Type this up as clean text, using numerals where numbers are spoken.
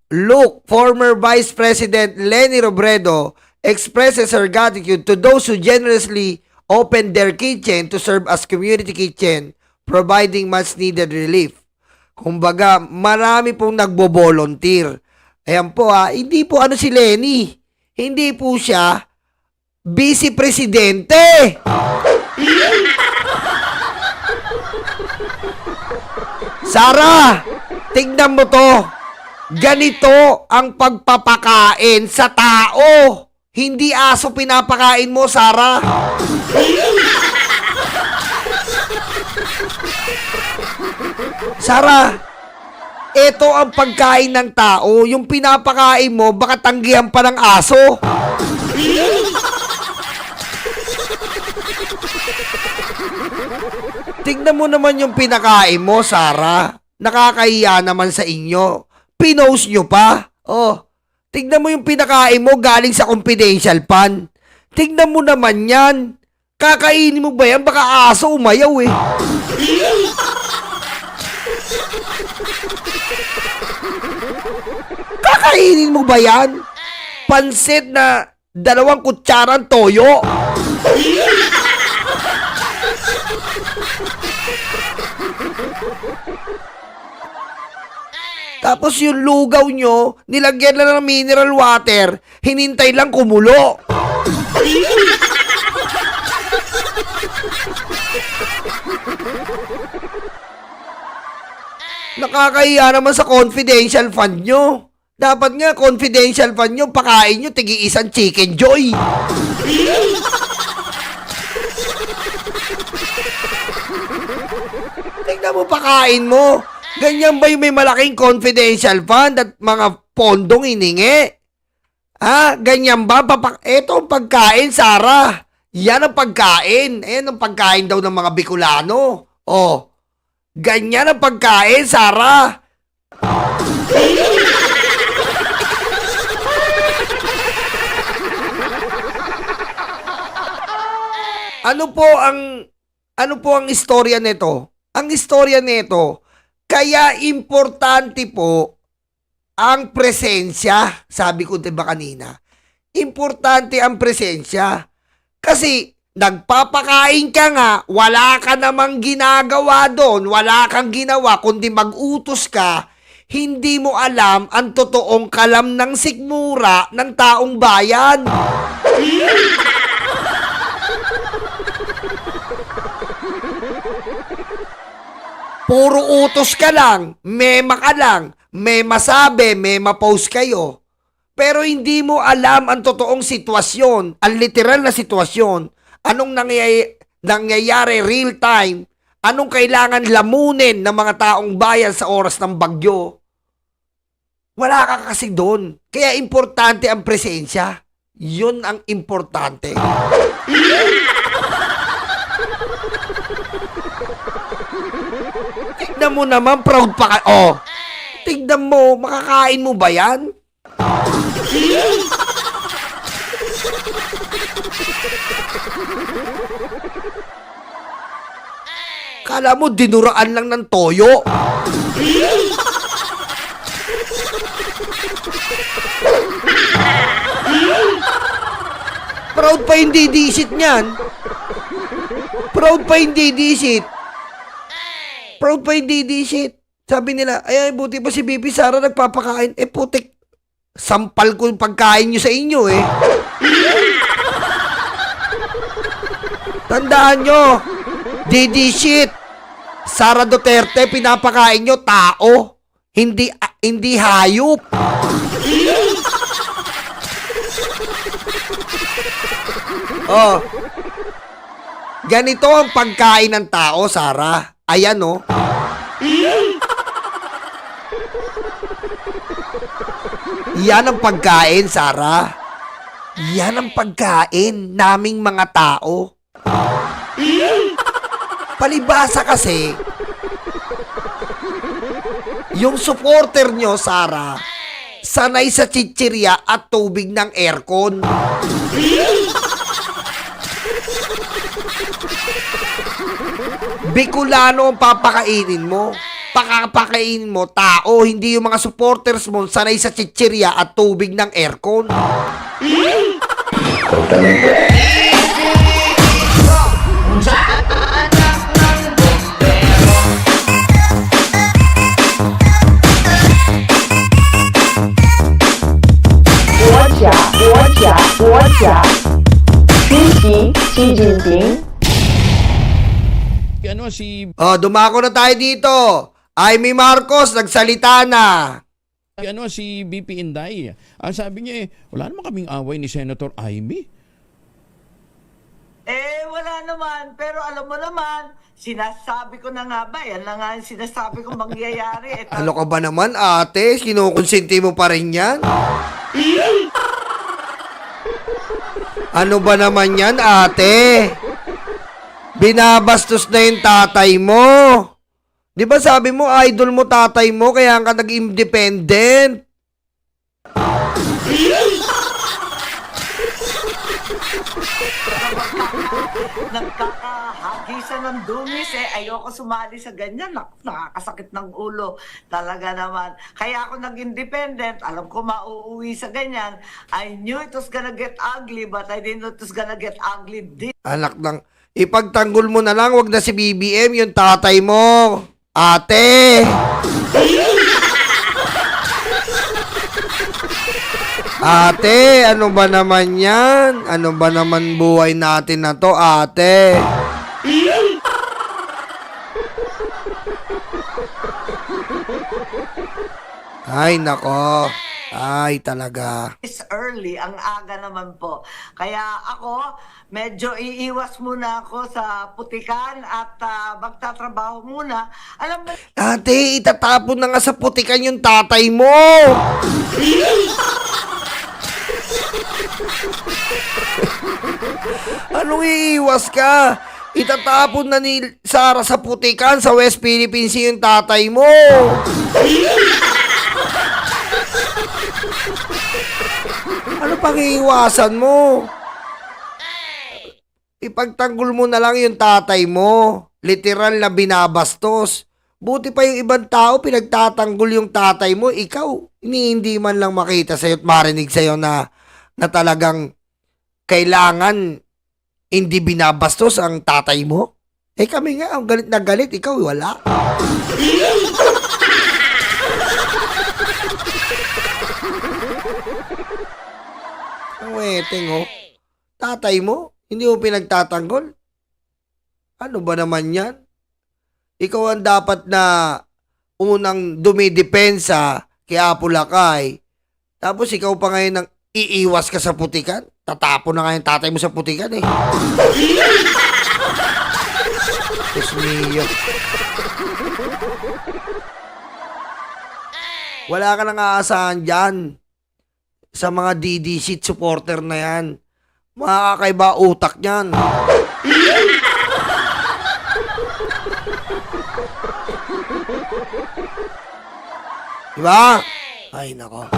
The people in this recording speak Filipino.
Look, former Vice President Leni Robredo expresses her gratitude to those who generously opened their kitchen to serve as community kitchen, providing much needed relief. Kumbaga, marami pong nagbo-volunteer. Ayan po hindi po si Leni. Hindi po siya Vice Presidente. Sara, tignan mo to. Ganito ang pagpapakain sa tao. Hindi aso pinapakain mo, Sara. Sara, ito ang pagkain ng tao. Yung pinapakain mo, baka tanggihan pa ng aso. Tignan mo naman yung pinakain mo, Sara. Nakakahiya naman sa inyo. Pinost nyo pa. Tignan mo yung pinakain mo galing sa confidential pan. Tignan mo naman yan. Kakainin mo ba yan? Baka aso umayaw eh. Kakainin mo ba yan? Pansit na 2 kutsarang toyo. Tapos yung lugaw nyo, nilagyan lang ng mineral water, hinintay lang kumulo. Nakakahiya naman sa confidential fund nyo. Dapat nga confidential fund nyo, pakain nyo, tigi-isang Chicken Joy. Tingnan mo pakain mo. Ganyan ba yung may malaking confidential fund at mga pondong iningi? Ganyan ba? Ito ang pagkain, Sara. Yan ang pagkain. Ayan ang pagkain daw ng mga Bicolano. Ganyan ang pagkain, Sara. Ano po ang istorya nito? Ang istorya nito, kaya importante po ang presensya. Sabi ko diba kanina? Importante ang presensya. Kasi nagpapakain ka nga, wala ka namang ginagawa doon, wala kang ginawa, kundi mag-utos ka, hindi mo alam ang totoong kalam ng sikmura ng taong bayan. Puro utos ka lang, mema ka lang, may masabi, may ma-post kayo. Pero hindi mo alam ang totoong sitwasyon, ang literal na sitwasyon, anong nangyayari real time, anong kailangan lamunin ng mga taong bayan sa oras ng bagyo. Wala ka kasi doon. Kaya importante ang presensya. Yun ang importante. Tignan mo naman, proud pa ka. Tignan mo, makakain mo ba yan? Kala mo, dinuraan lang ng toyo. Proud pa yung didisit niyan. Proud pa yung didisit. Proud pa yung didisit. Sabi nila, ay buti pa si Bibi Sara nagpapakain. Putik, sampal ko yung pagkain nyo sa inyo eh. Tandaan nyo, didisit. Sara Duterte, pinapakain nyo tao. Hindi hayop. Ganito ang pagkain ng tao, Sara. Ayan, Yan ang pagkain, Sara. Yan ang pagkain naming mga tao. Palibasa kasi, yung supporter nyo, Sara, sanay sa chichirya at tubig ng aircon. Bicolano ang papakainin mo. pakapakain mo, tao, hindi yung mga supporters mo sanay sa chichirya at tubig ng aircon. Xi Jinping. Ano si Dumako na tayo dito. Amy Marcos, nagsalita na. si BP Inday. Ang sabi niya wala naman kaming away ni Senator Amy. Wala naman. Pero alam mo naman, sinasabi ko na nga ba, yan na nga yung sinasabi ko mangyayari. Ano ka ba naman, ate? Kinukonsinti mo pa rin yan? Ano ba naman yan, ate? Binabastos na yung tatay mo. Di ba sabi mo, idol mo tatay mo, kaya ka nag-independent? Nagkakahagisan ng dumis ayoko sumali sa ganyan. Nakakasakit ng ulo. Talaga naman. Kaya ako nag-independent. Alam ko mauuwi sa ganyan. I knew it was gonna get ugly, but I didn't know it was gonna get ugly this. Anak ng... Ipagtanggol mo na lang, wag na si BBM, yung tatay mo. Ate! Ate, ano ba naman yan? Ano ba naman buhay natin na to, ate? Ay, nako. Ay, talaga. It's early, ang aga naman po. Kaya ako, medyo iiwas muna ako sa putikan at magtatrabaho muna. Alam mo, Ate, itatapon na nga sa putikan yung tatay mo. Anong iiwas ka? Itatapon na ni Sara sa putikan sa West Philippine Sea yung tatay mo. Ano pang iiwasan mo? Ipagtanggol mo na lang yung tatay mo. Literal na binabastos. Buti pa yung ibang tao, pinagtatanggol yung tatay mo. Ikaw, hindi man lang makita sa'yo at marinig sa'yo na talagang kailangan hindi binabastos ang tatay mo. Kami nga, ang galit na galit. Ikaw, wala. Ang weteng, oh. Tatay mo, hindi mo pinagtatanggol? Ano ba naman yan? Ikaw ang dapat na unang dumidepensa kay Apo Lakay. Tapos ikaw pa ngayon nang iiwas ka sa putikan? Tatapon na nga yung tatay mo sa putikan eh. Diyos mio. Wala ka nang aasahan dyan sa mga DDC supporter na yan. Makakaiba utak niyan. Diba? Ay, nako.